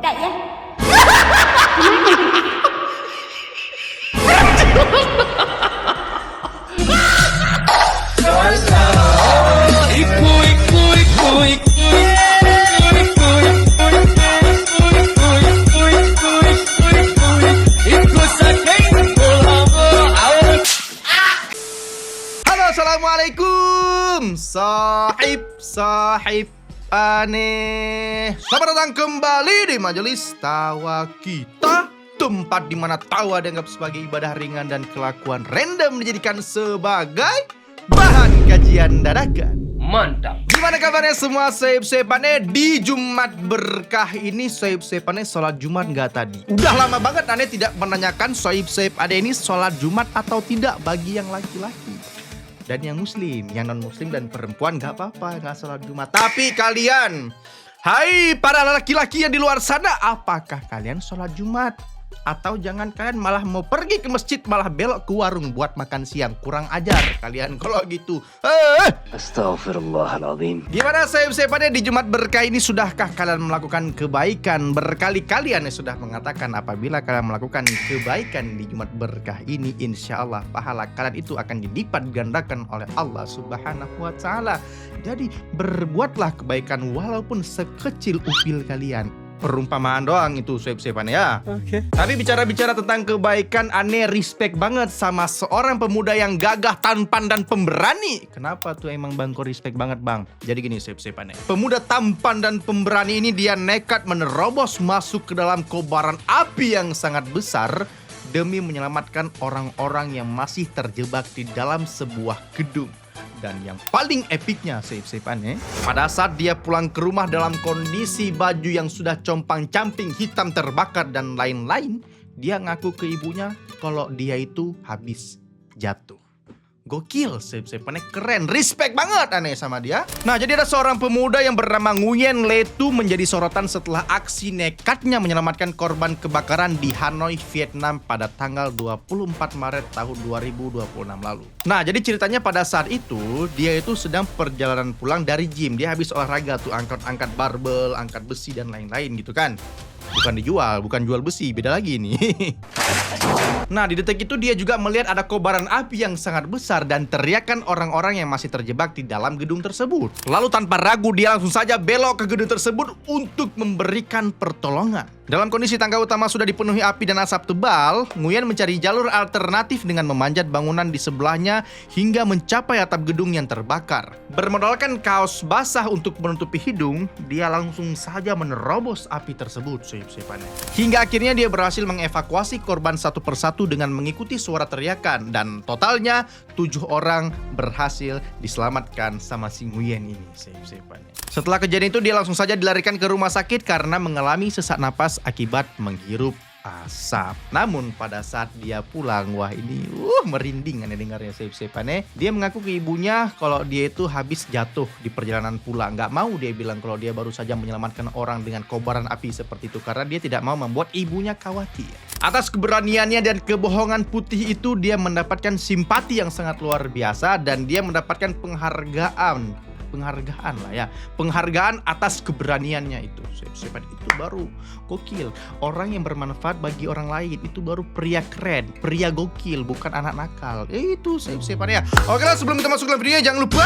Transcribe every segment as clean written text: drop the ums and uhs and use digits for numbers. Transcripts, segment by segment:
Tidak ya? Halo, assalamualaikum, sahib aneh. Selamat datang kembali di majelis tawa kita, tempat di mana tawa dianggap sebagai ibadah ringan dan kelakuan random dijadikan sebagai bahan kajian dadakan. Mantap. Gimana kabarnya semua sahib-sahib aneh? Di Jumat berkah ini sahib-sahib aneh sholat Jumat nggak tadi? Udah lama banget aneh tidak menanyakan sahib-sahib aneh ini sholat Jumat atau tidak bagi yang laki-laki dan yang muslim, yang non muslim dan perempuan nggak apa-apa nggak sholat Jumat. Tapi kalian, hai para laki-laki yang di luar sana, apakah kalian sholat Jumat? Atau jangan kalian malah mau pergi ke masjid malah belok ke warung buat makan siang? Kurang ajar kalian kalau gitu. Astaghfirullahaladzim. Gimana sahib-sahib aneh di Jumat berkah ini? Sudahkah kalian melakukan kebaikan? Berkali-kali aneh sudah mengatakan apabila kalian melakukan kebaikan di Jumat berkah ini, insya Allah pahala kalian itu akan dilipat gandakan oleh Allah Subhanahu wa Ta'ala. Jadi berbuatlah kebaikan walaupun sekecil upil kalian. Perumpamaan doang itu sahib-sahib aneh ya. Oke. Tapi bicara-bicara tentang kebaikan, aneh respect banget sama seorang pemuda yang gagah, tampan, dan pemberani. Kenapa tuh emang Bang kok respect banget Bang? Jadi gini sahib-sahib aneh, pemuda tampan dan pemberani ini dia nekat menerobos masuk ke dalam kobaran api yang sangat besar demi menyelamatkan orang-orang yang masih terjebak di dalam sebuah gedung. Dan yang paling epiknya sahib-sahib aneh, pada saat dia pulang ke rumah dalam kondisi baju yang sudah compang-camping, hitam terbakar dan lain-lain, dia ngaku ke ibunya kalau dia itu habis jatuh. Gokil, sahib-sahib aneh, keren, respect banget aneh sama dia. Nah, jadi ada seorang pemuda yang bernama Nguyen Letu menjadi sorotan setelah aksi nekatnya menyelamatkan korban kebakaran di Hanoi, Vietnam pada tanggal 24 Maret tahun 2026 lalu. Nah, jadi ceritanya pada saat itu dia itu sedang perjalanan pulang dari gym. Dia habis olahraga tuh, angkat barbel, angkat besi dan lain-lain gitu kan. Bukan dijual, bukan jual besi, beda lagi nih. Nah, di detik itu dia juga melihat ada kobaran api yang sangat besar dan teriakan orang-orang yang masih terjebak di dalam gedung tersebut. Lalu tanpa ragu dia langsung saja belok ke gedung tersebut untuk memberikan pertolongan. Dalam kondisi tangga utama sudah dipenuhi api dan asap tebal, Nguyen mencari jalur alternatif dengan memanjat bangunan di sebelahnya hingga mencapai atap gedung yang terbakar. Bermodalkan kaos basah untuk menutupi hidung, dia langsung saja menerobos api tersebut, sahib-sahib aneh. Hingga akhirnya dia berhasil mengevakuasi korban satu persatu dengan mengikuti suara teriakan, dan totalnya 7 orang berhasil diselamatkan sama si Nguyen ini, sahib-sahib aneh. Setelah kejadian itu dia langsung saja dilarikan ke rumah sakit karena mengalami sesak napas akibat menghirup asap. Namun pada saat dia pulang, wah ini merinding aneh dengarnya sahib-sahib aneh. Dia mengaku ke ibunya kalau dia itu habis jatuh di perjalanan pulang. Gak mau dia bilang kalau dia baru saja menyelamatkan orang dengan kobaran api seperti itu karena dia tidak mau membuat ibunya khawatir. Atas keberaniannya dan kebohongan putih itu dia mendapatkan simpati yang sangat luar biasa dan dia mendapatkan penghargaan atas keberaniannya itu. Sahib-sahib itu baru gokil. Orang yang bermanfaat bagi orang lain itu baru pria keren, pria gokil, bukan anak nakal. Itu sahib-sahib ya. Oke lah, sebelum kita masuk ke videonya jangan lupa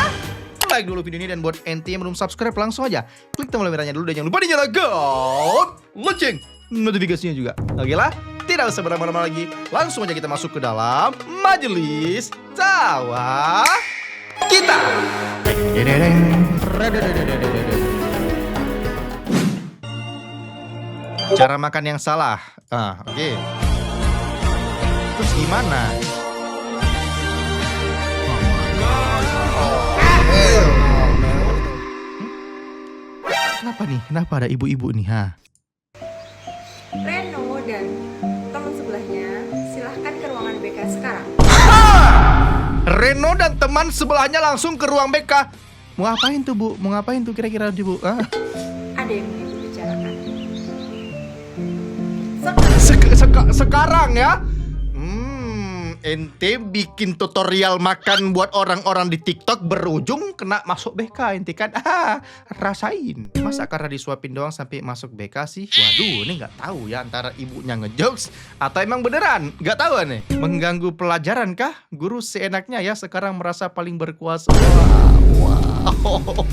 like dulu video ini, dan buat ente yang belum subscribe langsung aja klik tombol merahnya dulu dan jangan lupa dinyalakan lonceng notifikasinya juga. Oke lah, tidak usah berlama-lama lagi, langsung aja kita masuk ke dalam majelis tawa kita. Cara makan yang salah. Oke. Terus gimana? Kenapa nih? Kenapa ada ibu-ibu nih? Reno dan teman sebelahnya silahkan ke ruangan BK sekarang. Reno dan teman sebelahnya langsung ke ruang BK. Mau ngapain tuh Bu? Mau ngapain tuh kira-kira Bu? Ada yang ingin dibicarakan. Sekarang ya? ente bikin tutorial makan buat orang-orang di TikTok berujung kena masuk BK ente kan. Rasain. Masa karena disuapin doang sampai masuk BK sih? Waduh, ini nggak tahu ya antara ibunya ngejokes atau emang beneran. Nggak tahu nih. Mengganggu pelajaran kah? Guru seenaknya ya sekarang merasa paling berkuasa. Wow.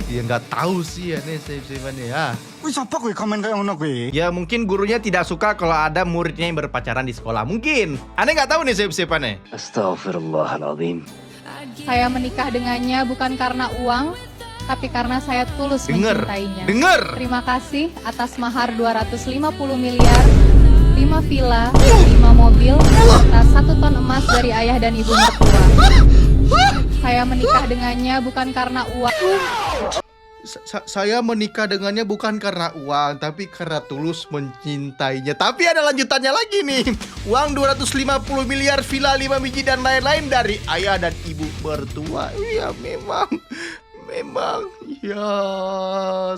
Ya nggak tahu sih ya nih save-saveannya ya. Wis apa kowe komen kayak ngono kowe? Ya mungkin gurunya tidak suka kalau ada muridnya yang berpacaran di sekolah. Mungkin. Aneh nggak tahu nih save-saveannya. Astaghfirullahaladzim. Saya menikah dengannya bukan karena uang, tapi karena saya tulus mencintainya. Denger. Terima kasih atas mahar 250 miliar, 5 villa, 5 mobil, serta 1 ton emas dari ayah dan ibu mertua. Saya menikah dengannya bukan karena uang. Saya menikah dengannya bukan karena uang, tapi karena tulus mencintainya. Tapi ada lanjutannya lagi nih. Uang 250 miliar, villa 5 biji dan lain-lain dari ayah dan ibu mertua. Iya memang ya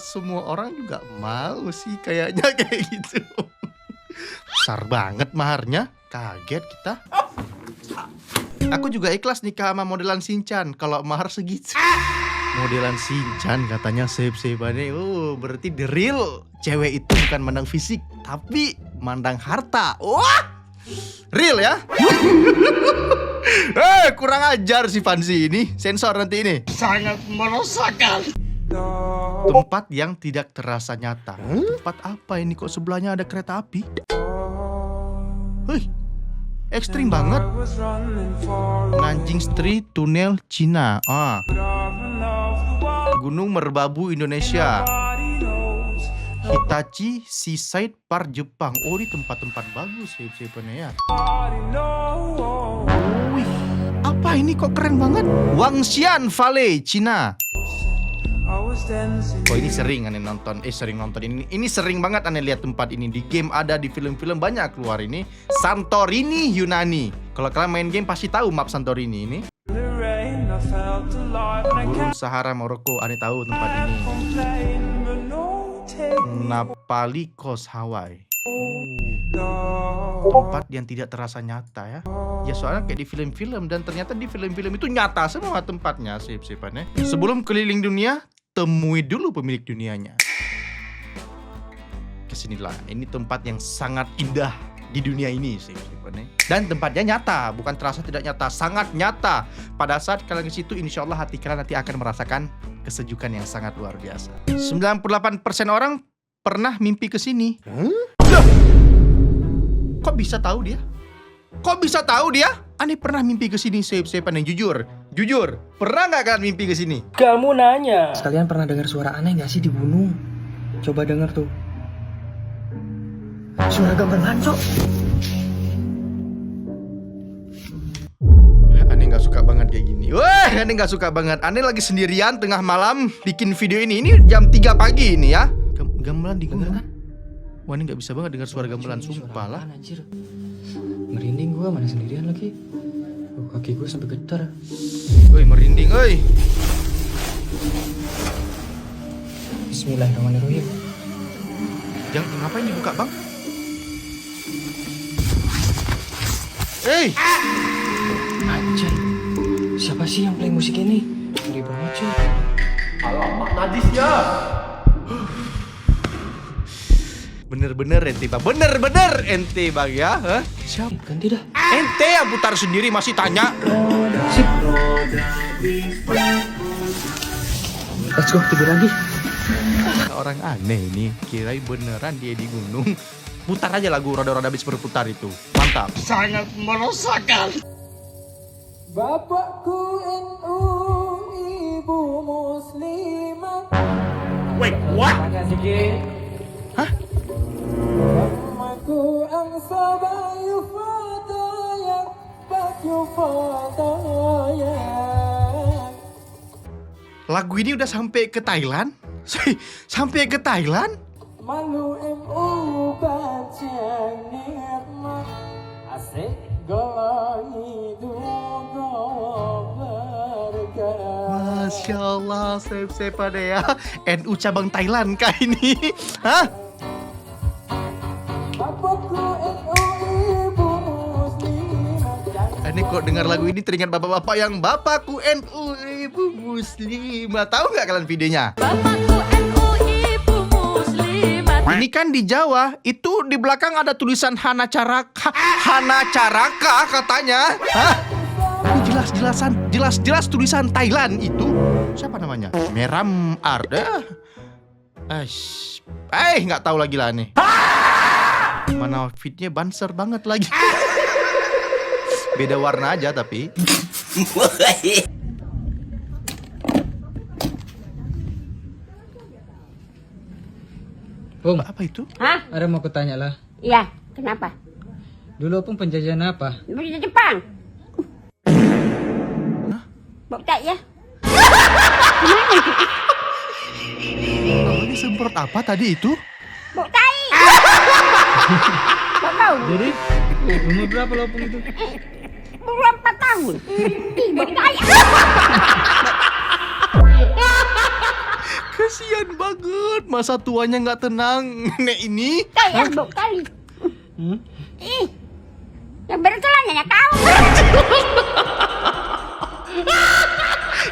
semua orang juga mau sih kayaknya kayak gitu. Besar banget maharnya. Kaget kita. Aku juga ikhlas nikah sama modelan Shinchan kalau mahar segitu. Modelan Shinchan katanya save-saveannya. Berarti the real cewek itu bukan mandang fisik, tapi mandang harta. Wah, real ya. Kurang ajar si Fansi ini. Sensor nanti ini. Sangat merosakan. Tempat yang tidak terasa nyata. Tempat apa ini kok sebelahnya ada kereta api? Ekstrim banget. Nanjing Street, Tunnel Cina. Gunung Merbabu Indonesia. Hitachi Seaside Park Jepang. Oh, ini tempat-tempat bagus ya. Wih, apa ini kok keren banget? Wangxian Valley, Cina. Oh, ini sering aneh nonton. Sering nonton ini. Ini sering banget aneh lihat tempat ini. Di game ada, di film-film banyak keluar ini. Santorini, Yunani. Kalau kalian main game pasti tahu map Santorini ini. Gurun Sahara, Maroko. Aneh tahu tempat ini. Napalikos, Hawaii. Tempat yang tidak terasa nyata ya. Ya soalnya kayak di film-film. Dan ternyata di film-film itu nyata semua tempatnya. Sip-sipannya. Sebelum keliling dunia, temui dulu pemilik dunianya. Kesinilah. Ini tempat yang sangat indah di dunia ini sih. Dan tempatnya nyata, bukan terasa tidak nyata, sangat nyata. Pada saat kalian ke situ, insya Allah hati kalian nanti akan merasakan kesejukan yang sangat luar biasa. 98% orang pernah mimpi ke sini. Loh, kok bisa tahu dia? Kok bisa tahu dia? Aneh pernah mimpi ke sini, yang jujur. Pernah nggak kalian mimpi ke sini? Kamu nanya. Sekalian pernah dengar suara aneh gak sih di gunung? Coba denger tuh. Suara gamelan, Cok. Aneh nggak suka banget kayak gini. Wah, aneh nggak suka banget. Aneh lagi sendirian tengah malam bikin video ini. Ini jam 3 pagi ini ya. Gamelan di gunung. Wah, ini nggak bisa banget dengar suara gamelan, sumpah lah. Anjir. Merinding gua, mana sendirian lagi. Kaki gua sampai getar. Woi, merinding, oi. Bismillahirrahmanirrahim. Jangan, ngapain dibuka, Bang? Anjir. Siapa sih yang play musik ini? Ngeri banget, cuy. Alamak, najisnya. Bener-bener ente bang, bener-bener ente bang ya. Siapa? Ganti dah. Ente yang putar sendiri masih tanya. Sip. Let's go, tidur lagi. Orang aneh ini, kirain beneran dia di gunung. Putar aja lagu roda-roda bis berputar itu. Mantap. Sangat merosakan. Bapakku NU, ibu muslimat. Wait, what? Hah? Mamaku angsa bayu fataya, bayu fataya. Lagu ini udah sampai ke Thailand? Sampai ke Thailand? Malu MU baca nikmat, asik golongi dugo berga. Masya Allah, save pada ya. NU cabang Thailand kah ini? Hah? Bapakku NU, ibu muslimat. Aneh kok dengar lagu ini teringat bapak-bapak yang bapakku NU, ibu muslimah. Tahu nggak kalian videonya? Ini kan di Jawa, itu di belakang ada tulisan Hana Caraka. Hana Caraka katanya. Hah? Ini jelas tulisan Thailand itu. Siapa namanya? Meram Arda. Nggak tahu lagi lah nih. Mana outfitnya banser banget lagi. Beda warna aja tapi. Pung, Apa itu? Hah? ada mau kutanya lah. Iya, kenapa? Dulu Pung penjajahan apa? Di Jepang. Bok tak ya? Ini semprot apa tadi itu? Bok tai. Bok tahu. Jadi, umur berapa lo Pung itu? Umur 4 tahun. Ih, bok tai. Kasian banget, masa tuanya nggak tenang. Nenek ini. Tai ya, bok kali. Ih. Yang bercelana kau.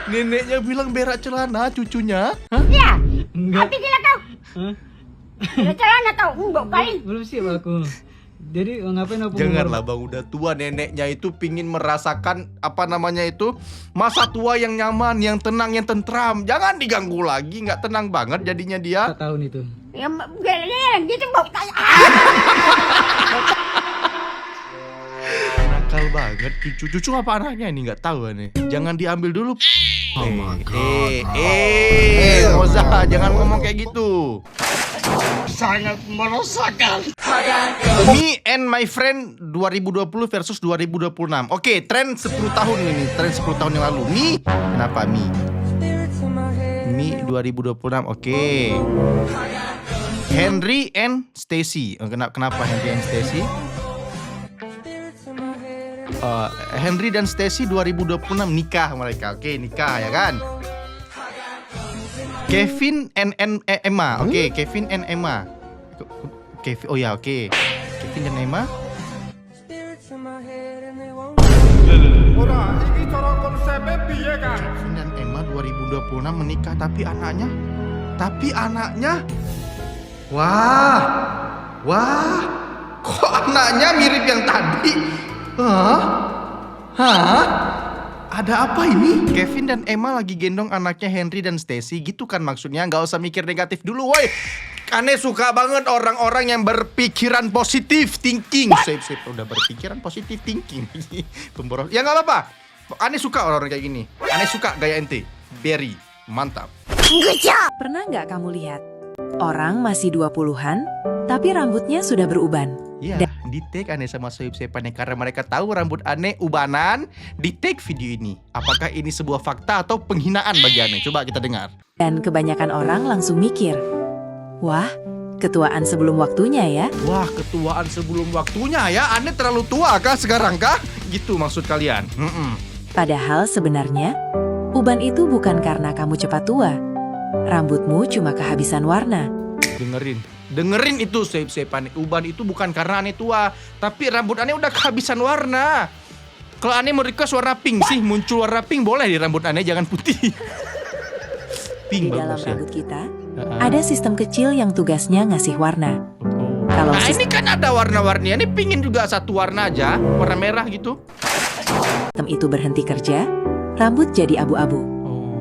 Neneknya bilang berak celana cucunya. Ya. Enggak. Hati gila kau. Hah? Bercelana kau, bok kali. Belum siap aku. Jadi ngapain aku? Janganlah bang, udah tua neneknya itu pingin merasakan apa namanya itu masa tua yang nyaman, yang tenang, yang tentram. Jangan diganggu lagi, nggak tenang banget jadinya dia. 4 tahun itu. Yang gitu bok tai. Nakal banget cucu apa anaknya ini nggak tahu nih. Jangan diambil dulu. Moza, jangan ngomong kayak gitu. Sangat meresahkan. Me and my friend 2020 versus 2026. Oke, tren 10 tahun ini, tren 10 tahun yang lalu. Mi, kenapa Mi? Mi 2026. Oke. Henry and Stacy. Kenapa Henry and Stacy? Henry dan Stacy 2026 nikah mereka. Oke, nikah ya kan? Kevin and Emma. Oke, Kevin and Emma. Kevin, oh ya, oke. Kevin dan Emma. Kevin dan Emma 2026 menikah tapi anaknya wah. Kok anaknya mirip yang tadi? Hah? Ada apa ini? Kevin dan Emma lagi gendong anaknya Henry dan Stacy gitu kan maksudnya. Nggak usah mikir negatif dulu, woi. Aneh suka banget orang-orang yang berpikiran positif thinking. Sip, udah berpikiran positif thinking. Pemboros. Ya nggak apa-apa. Aneh suka orang-orang kayak gini. Aneh suka gaya ente. Berry, mantap. Pernah nggak kamu lihat? Orang masih 20-an, tapi rambutnya sudah beruban. Iya, di tag Aneh sama sohib-sohibannya karena mereka tahu rambut Aneh ubanan. Di tag video ini. Apakah ini sebuah fakta atau penghinaan bagi Aneh? Coba kita dengar. Dan kebanyakan orang langsung mikir, wah, ketuaan sebelum waktunya ya. Wah, ketuaan sebelum waktunya ya. Aneh terlalu tua kah sekarang kah? Gitu maksud kalian. Padahal sebenarnya, uban itu bukan karena kamu cepat tua. Rambutmu cuma kehabisan warna. Dengerin itu sohib-sohib Aneh. Uban itu bukan karena Aneh tua, tapi rambut Aneh udah kehabisan warna. Kalau Aneh mau request warna pink sih, muncul warna pink boleh di rambut Aneh, jangan putih. Pink Di dalam bagus ya. rambut kita, ada sistem kecil yang tugasnya ngasih warna. Kalau Nah ini kan ada warna-warni. Ini pingin juga satu warna aja, warna merah gitu. sistem itu berhenti kerja, rambut jadi abu-abu.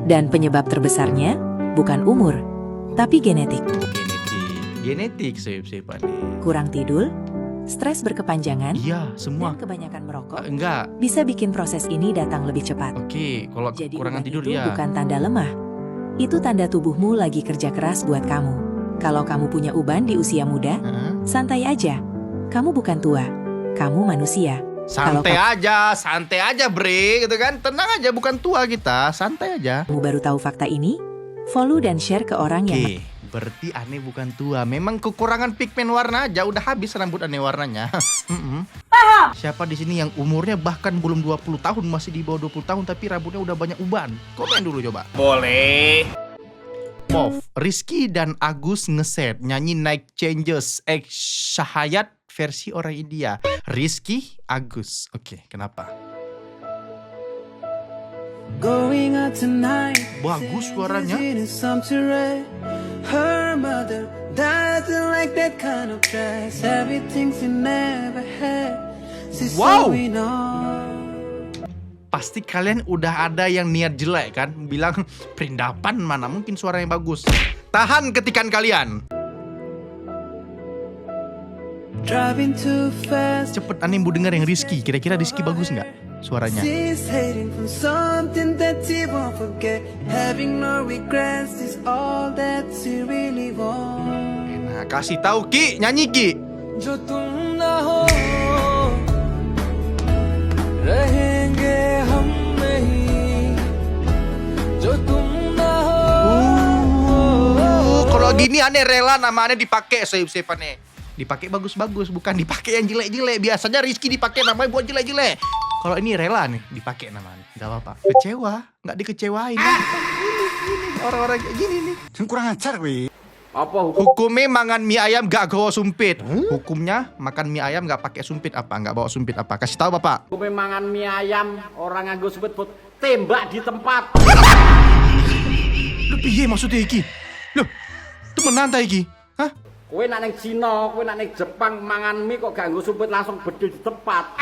Dan penyebab terbesarnya bukan umur, tapi genetik. Genetik sohib-sohib Aneh. Kurang tidur, stres berkepanjangan, Iya, semua. dan kebanyakan merokok Enggak. bisa bikin proses ini datang lebih cepat. Oke, kalau Jadi kekurangan uban tidur itu ya. bukan tanda lemah. Itu tanda tubuhmu lagi kerja keras buat kamu. Kalau kamu punya uban di usia muda, Hah? santai aja. Kamu bukan tua, kamu manusia. Santai aja bre, gitu kan. Tenang aja, bukan tua kita, santai aja. Kamu baru tahu fakta ini? Follow dan share ke orang yang Oke, berarti Aneh bukan tua. Memang kekurangan pigmen warna aja, udah habis rambut Aneh warnanya. Siapa di sini yang umurnya bahkan belum 20 tahun, masih di bawah 20 tahun tapi rambutnya udah banyak uban? Komen dulu coba. Boleh. Pov, Rizky dan Agus ngeset nyanyi Night Changes Syahayat versi orang India. Rizky, Agus. Oke, kenapa? Going out tonight. Bagus suaranya. Her mother doesn't like that kind of dress. Everything she never had. She's Wow. showing off. Pasti kalian udah ada yang niat jelek kan? Bilang perindapan mana mungkin suaranya bagus. Tahan ketikan kalian. Driving too fast. Cepet aneh bu denger yang Rizky. Kira-kira Rizky bagus nggak suaranya? She's hating from something that she won't forget. Having no regrets is all that she really wants. Nah, kasih tahu Ki, nyanyi Ki. जो तुम ना हो रहेंगे हम नहीं जो तुम ना हो. Kalau gini aneh rela nama aneh dipakai save-save aneh. Dipakai bagus-bagus, bukan dipakai yang jelek-jelek. Biasanya Rizky dipakai namanya buat jelek-jelek. Kalau ini rela nih dipakai namanya. Gak apa-apa. Kecewa, nggak dikecewain. Gini, orang-orang kayak gini nih. kurang ajar weh. Hukumnya mangan mie ayam gak bawa sumpit. Hukumnya makan mie ayam gak pakai sumpit apa? Gak bawa sumpit apa? Kasih tahu bapak. Hukumnya mangan mie ayam orang nganggo sumpit tembak di tempat. Lu piye maksudnya iki? Loh, temenan ta iki? Hah? Kowe nak ning Cina, kowe nak ning Jepang mangan mie kok gak nganggo sumpit langsung bedil di tempat.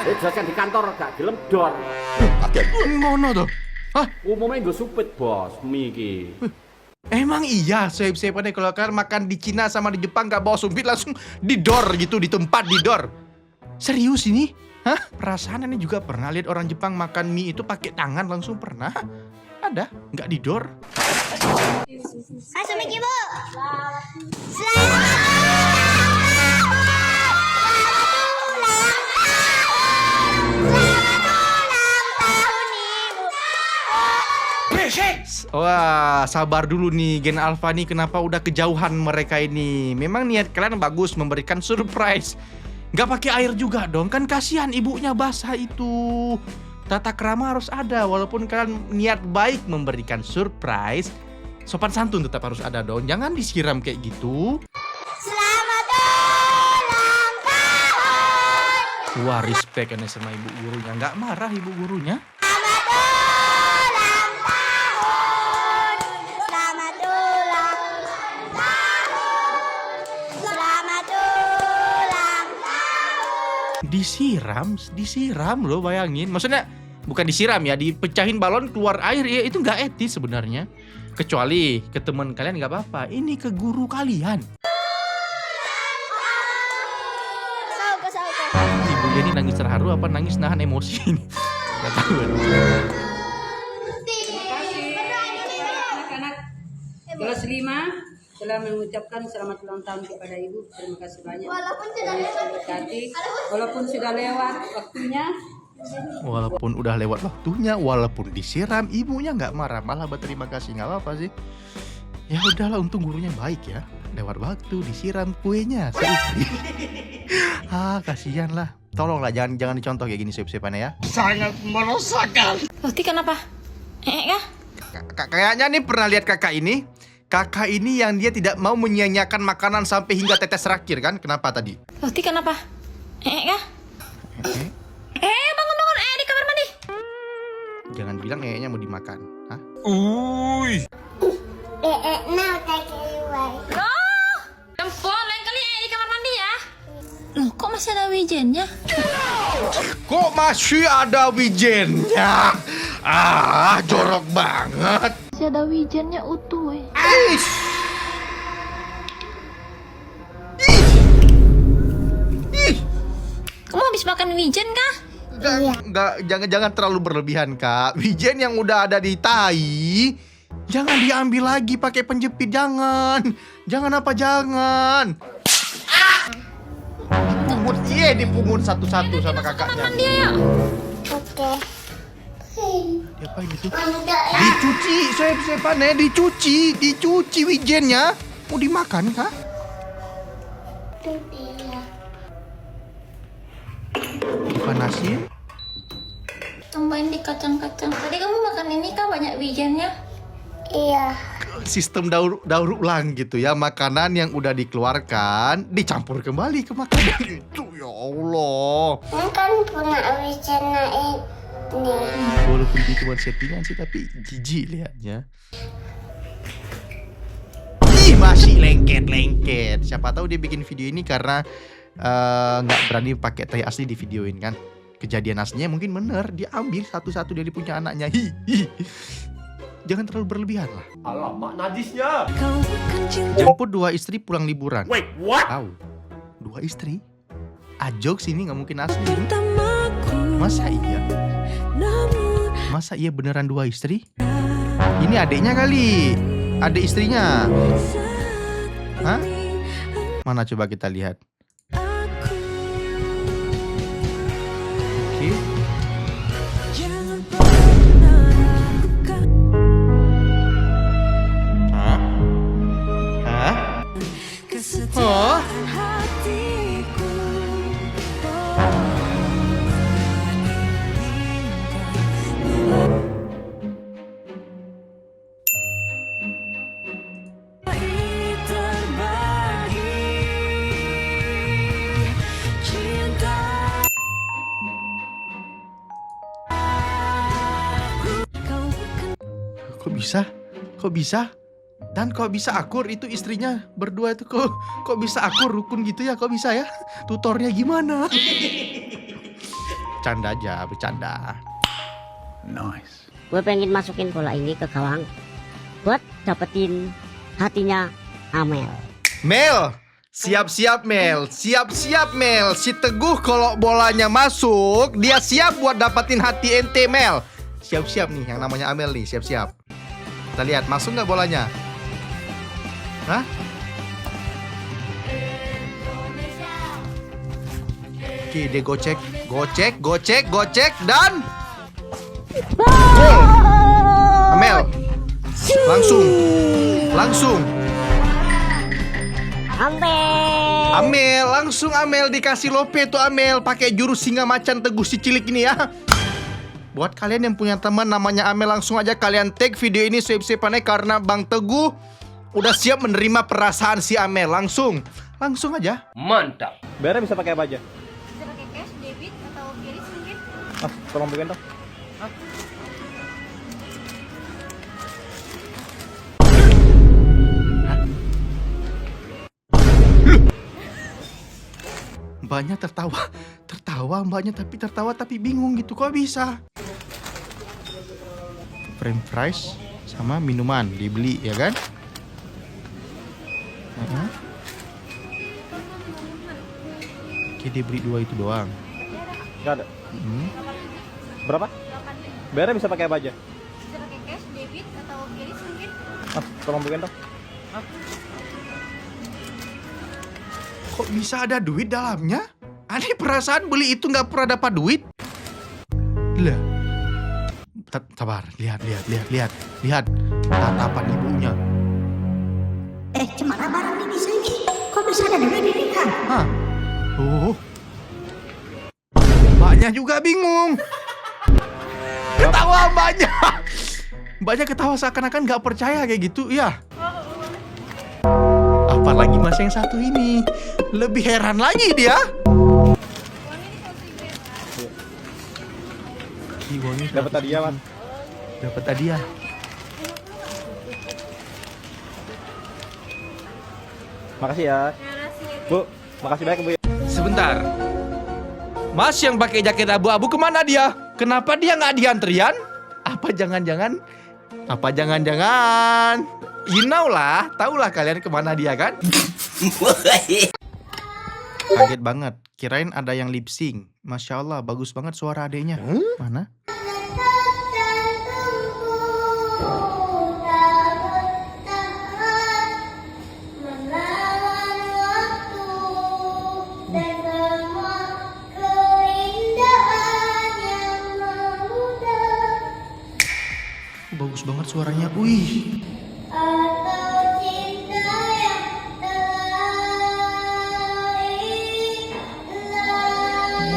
Jelaskan di kantor gak gelem dor. Ngono to? Hah? Umumnya nggo sumpit, Bos, mie iki. Emang iya, saya pada kalau kalian makan di Cina sama di Jepang gak bawa sumpit langsung didor gitu, di tempat didor. Serius ini? Hah? Perasaan ini juga pernah lihat orang Jepang makan mie itu pakai tangan langsung pernah? Ada? Nggak didor? Assalamualaikum Ibu. Wah, sabar dulu nih Gen Alpha nih, kenapa udah kejauhan mereka ini. Memang niat kalian bagus memberikan surprise. Nggak pakai air juga dong, kan kasihan ibunya basah itu. Tata krama harus ada, walaupun kalian niat baik memberikan surprise, sopan santun tetap harus ada dong. Jangan disiram kayak gitu. Selamat ulang tahun. Wah, respect ini sama ibu gurunya. Nggak marah ibu gurunya. Selamat ulang tahun. Selamat ulang tahun. Selamat ulang tahun. Disiram loh, bayangin. Maksudnya bukan disiram ya, dipecahin balon keluar air ya, itu nggak etis sebenarnya. Kecuali ke teman kalian nggak apa-apa. Ini ke guru kalian. Ibu ini nangis terharu apa nangis nahan emosi ini? Nggak tahu. Anak-anak kelas 5 telah mengucapkan selamat ulang tahun kepada Ibu. Terima kasih banyak. Walaupun sudah lewat waktunya. Walaupun udah lewat waktunya, walaupun disiram, ibunya nggak marah, malah berterima kasih. Nggak apa-apa sih. Ya udahlah, untung gurunya baik ya. Lewat waktu disiram kuenya. Kasihan lah. Tolonglah jangan dicontoh kayak gini siap-siapannya ya. Sangat meresahkan. Roti kenapa? Kah? Kayaknya nih pernah lihat kakak ini. Kakak ini yang dia tidak mau menyia-nyiakan makanan sampai hingga tetes terakhir kan? Kenapa tadi? Roti kenapa? Kah? Bangun di kamar mandi. Jangan bilang nya mau dimakan. Hah? Nah, Tempon, lain kali di kamar mandi ya. Loh, kok masih ada wijennya? Kok masih ada wijennya? Jorok banget. Masih ada wijennya utuh. Kamu habis makan wijen kah? Enggak, jangan terlalu berlebihan, Kak. Wijen yang udah ada di tai, jangan diambil lagi pakai penjepit, jangan. Jangan. Dipungut satu-satu sama kakaknya. Makan dia ya. Oke. Apa ini tuh? Dicuci, saya dicuci wijennya. Mau dimakan, Kak? Dipanasin. Tambahin di kacang-kacang. Tadi kamu makan ini kah banyak wijennya? Iya. Sistem daur ulang gitu ya. Makanan yang udah dikeluarkan dicampur kembali ke makanan itu. Ya Allah. Kan punya wijennya nih. Walaupun itu cuma settingan sih, tapi jijik lihatnya. Ih, masih lengket. Siapa tahu dia bikin video ini karena nggak berani pakai tai asli di videoin kan. Kejadian aslinya mungkin bener, dia ambil satu-satu dari punya anaknya. Jangan terlalu berlebihan lah. Alamak najisnya. Jemput 2 istri pulang liburan. Wait, what? Tahu? 2 istri? Ajok sini nggak mungkin asli. Masa iya? Masa iya beneran 2 istri? Ini adiknya kali. Adik istrinya. Hah? Mana coba kita lihat. Oke. Hah? Hah? Oh? Kok bisa? Dan kok bisa akur itu istrinya berdua itu kok bisa akur rukun gitu ya? Kok bisa ya? Tutornya gimana? Bercanda aja, bercanda. Nice. Gue pengen masukin bola ini ke gawang buat dapetin hatinya Amel. Mel, siap-siap Mel. Si Teguh kalau bolanya masuk, dia siap buat dapetin hati ente Mel. Siap-siap nih yang namanya Amel nih, siap-siap. Kita lihat masuk nggak bolanya? Hah? Oke, dia gocek dan gol. Amel, langsung. Amel dikasih lope tuh Amel pakai jurus singa macan Teguh si cilik ini ya. Buat kalian yang punya teman namanya Amel, langsung aja kalian tag video ini save-saveannya karena Bang Teguh udah siap menerima perasaan si Amel. Langsung aja. Mantap. Bayarnya bisa pakai apa aja? Bisa pakai cash, debit, atau kiris mungkin? Mas, tolong bukain dong. Mbaknya tertawa mbaknya tapi bingung gitu, kok bisa? French fries sama minuman dibeli ya kan? Oke, dia beli 2 itu doang. Gak ada. Berapa? Bayarnya bisa pakai apa aja? Bisa pakai cash, debit, atau kiris mungkin? Mas, tolong bukain dong. Kok bisa ada duit dalamnya? Aneh, perasaan beli itu nggak pernah dapat duit. Lah. Sabar, lihat tatapan ibunya. Cemara barang ini sini. Kok bisa ada duit ini kan? Hah? Oh. Mbaknya juga bingung. Ketawa mbaknya. Mbaknya ketawa seakan-akan nggak percaya kayak gitu, ya. Apalagi mas yang satu ini, lebih heran lagi dia. Dapat hadiah, Mas. Dapat hadiah. Makasih ya. Bu, makasih banyak Bu. Sebentar. Mas yang pakai jaket abu-abu kemana dia? Kenapa dia nggak di antrian? Apa jangan-jangan? You know lah, tahulah kalian kemana dia kan? Kaget banget, kirain ada yang lip sync. Masya Allah, bagus banget suara adeknya. Mana? Bagus banget suaranya, wih.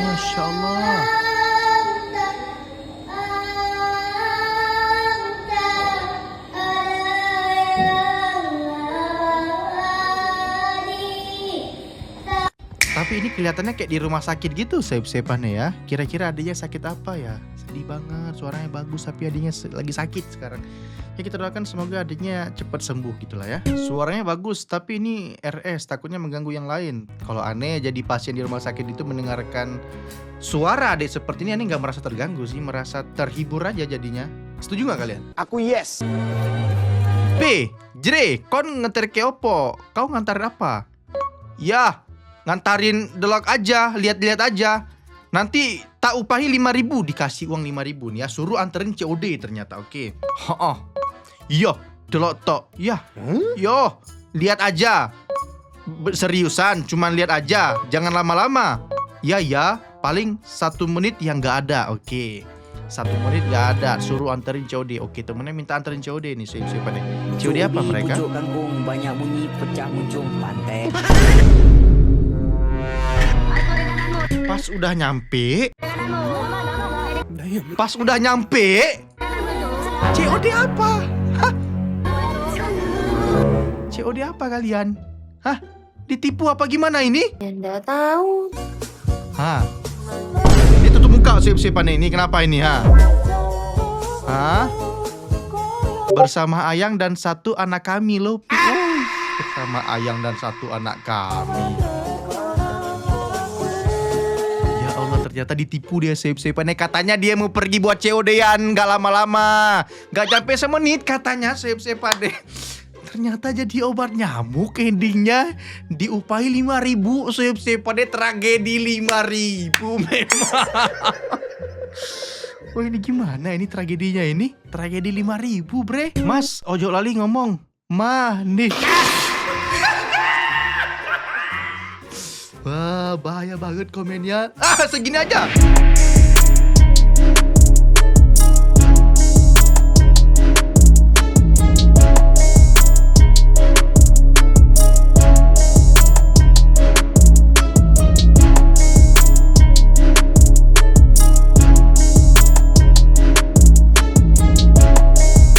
Masya Allah. Tapi ini kelihatannya kayak di rumah sakit gitu, save-saveannya ya. Kira-kira adanya sakit apa ya? sedih banget, suaranya bagus tapi adiknya lagi sakit sekarang. Ya kita doakan semoga adiknya cepat sembuh gitulah ya. Suaranya bagus tapi ini RS, takutnya mengganggu yang lain. Kalau aneh jadi pasien di rumah sakit itu mendengarkan suara adik seperti ini, aneh nggak merasa terganggu sih, merasa terhibur aja jadinya. Setuju nggak kalian? Aku yes. P, Jre, kon nganter ke opo? Kau ngantar apa? Ya, ngantarin delok aja, lihat-lihat aja. Nanti tak upahi 5.000, dikasih uang 5.000 nih ya. Suruh anterin COD ternyata, oke. Heeh. Yo, delok tok. Ya. Yo, lihat aja. Seriusan, cuman lihat aja. Jangan lama-lama. Ya, paling 1 menit yang nggak ada, oke. 1 menit nggak ada, suruh anterin COD. Oke, temennya minta anterin COD nih, siapa nih? COD apa mereka? Pucuk kangkung, banyak bunyi, pecah muncung, pantai. Pas udah nyampe, COD apa? Hah? COD apa kalian? Hah? Ditipu apa gimana ini? Ya nggak tahu. Hah? Ini tutup muka siapa nih? Ini kenapa ini ha? Hah? Bersama Ayang dan 1 anak kami loh. Bersama Ayang dan 1 anak kami. Ya Allah, ternyata ditipu dia siapa-siapa. Katanya dia mau pergi buat COD-an, gak lama-lama, gak sampai semenit katanya siapa deh. Ternyata jadi obat nyamuk endingnya, diupahi 5.000 siapa deh, tragedi 5.000 memang. Wah ini gimana ini tragedinya ini? Tragedi 5.000 bre. Mas, ojo lali ngomong mah nih. Wah bahaya banget komennya. Segini aja.